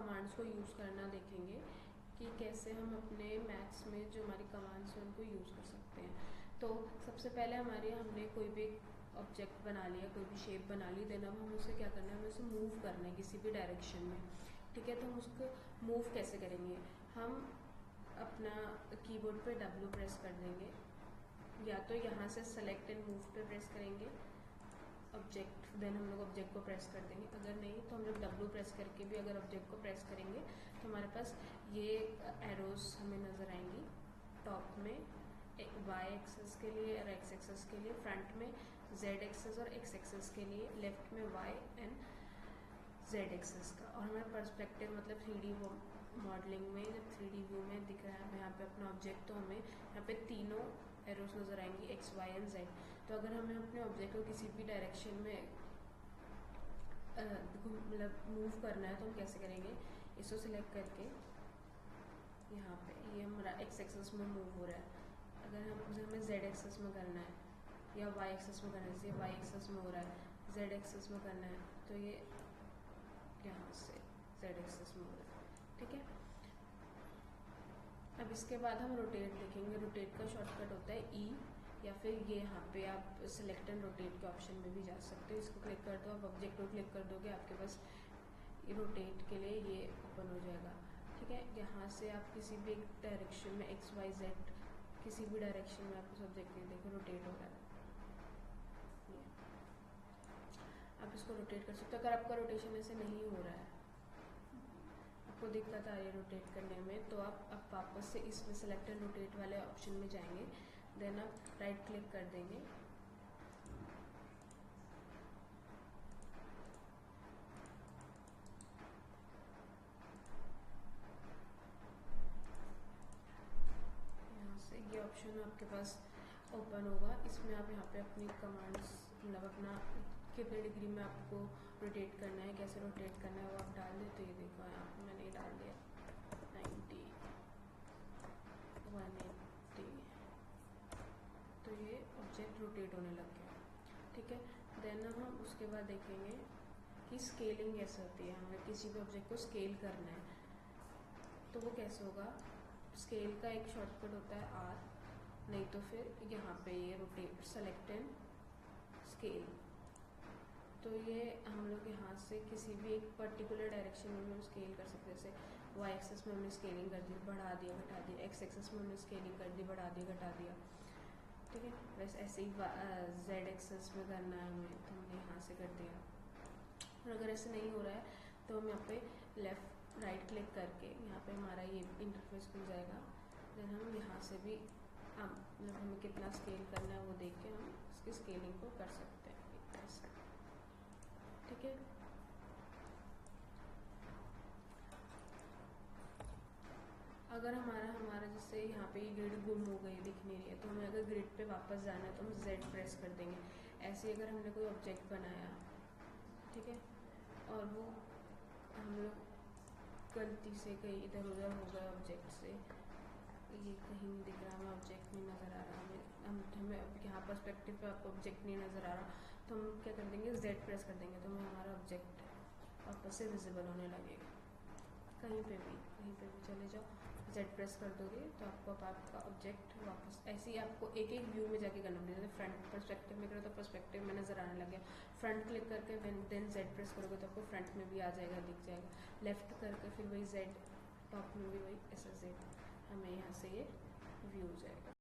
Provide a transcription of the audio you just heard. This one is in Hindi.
कमांड्स को यूज़ करना देखेंगे कि कैसे हम अपने मैथ्स में जो हमारी कमांड्स हैं उनको यूज़ कर सकते हैं। तो सबसे पहले हमने कोई भी ऑब्जेक्ट बना लिया, कोई भी शेप बना ली, देन अब हम उसे क्या करना है, हमें उसे मूव करना है किसी भी डायरेक्शन में। ठीक है, तो हम उसको मूव कैसे करेंगे, हम अपना कीबोर्ड पे W प्रेस कर देंगे, या तो यहाँ से सेलेक्ट एंड मूव पे प्रेस करेंगे ऑब्जेक्ट, देन हम लोग ऑब्जेक्ट को प्रेस कर देंगे। अगर नहीं तो हम लोग W प्रेस करके भी अगर ऑब्जेक्ट को प्रेस करेंगे तो हमारे पास ये एरोज हमें नज़र आएंगी। टॉप में Y एक्सेस के लिए और X एक्सेस के लिए, फ्रंट में Z एक्सेस और X एक्सेस के लिए, लेफ्ट में Y एंड Z एक्सेस का। और हमें पर्सपेक्टिव मतलब 3D मॉडलिंग में जब 3D व्यू में दिख रहा है हमें यहाँ पे अपना ऑब्जेक्ट, तो हमें यहाँ पे तीनों एरोस नज़र आएंगी X, Y एंड Z। तो अगर हमें अपने ऑब्जेक्ट को किसी भी डायरेक्शन में मतलब मूव करना है तो हम कैसे करेंगे, इसको सिलेक्ट करके यहाँ पे ये हमारा X एक्सेस में मूव हो रहा है। अगर हमें Z एक्सेस में करना है या Y एक्सेस में करना है, जैसे Y एक्सेस में हो रहा है, Z एक्सेस में करना है तो ये यहाँ से Z एक्सेस में हो रहा है। ठीक है, अब इसके बाद हम रोटेट देखेंगे। रोटेट का शॉर्टकट होता है E, या फिर ये यहाँ पे आप सिलेक्ट एंड रोटेट के ऑप्शन में भी जा सकते हो। इसको क्लिक कर दो, आप ऑब्जेक्ट को क्लिक कर दोगे, आपके पास रोटेट के लिए ये ओपन हो जाएगा। ठीक है, यहाँ से आप किसी भी एक डायरेक्शन में X, Y, Z किसी भी डायरेक्शन में आप उस ऑब्जेक्ट को देखो रोटेट हो रहा है, आप इसको रोटेट कर सकते हो। अगर आपका रोटेशन ऐसे नहीं हो रहा है, आपको दिक्कत आ रही है रोटेट करने में, तो आप वापस से इसमें सेलेक्ट एंड रोटेट वाले ऑप्शन में जाएंगे, देन आप राइट क्लिक कर देंगे, यहाँ से ये ऑप्शन आपके पास ओपन होगा। इसमें आप यहाँ पे अपनी कमांड्स मतलब अपना कितने डिग्री में आपको रोटेट करना है, कैसे रोटेट करना है वो आप डाल दें। तो ये देखो यहाँ पे मैंने डाल दिया 90, 180, तो ये ऑब्जेक्ट रोटेट होने लग गया। ठीक है, देन हम उसके बाद देखेंगे कि स्केलिंग कैसे होती है। हमें किसी भी ऑब्जेक्ट को स्केल करना है तो वो कैसे होगा। स्केल का एक शॉर्टकट होता है R, नहीं तो फिर यहाँ पे ये रोटेट सेलेक्ट एंड स्केल। तो ये हम लोग यहाँ से किसी भी एक पर्टिकुलर डायरेक्शन में हम स्केल कर सकते हैं। जैसे Y एक्सेस में हमने स्केलिंग कर दी, बढ़ा दिया, घटा दिया, X एक्सेस में हमने स्केलिंग कर दी, बढ़ा दिया, घटा दिया। ठीक है, वैसे ऐसे ही Z एक्सेस में करना है हमें तो हमने यहाँ से कर दिया। और अगर ऐसे नहीं हो रहा है तो हम यहाँ पे लेफ़्ट राइट क्लिक करके यहाँ पे हमारा ये इंटरफेस खुल जाएगा। देन हम यहाँ से भी मतलब हमें कितना स्केल करना है वो देख के हम इसकी स्केलिंग को कर सकते हैं एक तरह से। ठीक है, अगर हमारा जैसे यहाँ पे ये ग्रिड गुम हो गई, दिख नहीं रही है, तो हमें अगर ग्रिड पे वापस जाना है तो हम Z प्रेस कर देंगे। ऐसे अगर हमने कोई ऑब्जेक्ट बनाया, ठीक है, और वो हम लोग गलती से कहीं इधर उधर हो गए ऑब्जेक्ट से, ये कहीं नहीं दिख रहा, हमें ऑब्जेक्ट नहीं नज़र आ रहा, हमें यहाँ पर्सपेक्टिव पे आपको ऑब्जेक्ट नहीं नज़र आ रहा, तो हम क्या कर देंगे Z प्रेस कर देंगे, तो हमें हमारा ऑब्जेक्ट वापस से विजिबल होने लगेगा। कहीं पे भी चले जाओ, Z प्रेस कर दोगे तो आपको आपका ऑब्जेक्ट वापस ऐसे ही आपको एक एक व्यू में जाके करना पड़ेगा। जैसे फ्रंट पर्सपेक्टिव में करो तो पर्सपेक्टिव में नज़र आने लग गया, फ्रंट क्लिक करके देन Z प्रेस करोगे तो आपको फ्रंट में भी आ जाएगा, दिख जाएगा। लेफ्ट करके फिर वही Z, टॉप में भी वही ऐसा Z, हमें यहाँ से ये व्यू हो जाएगा।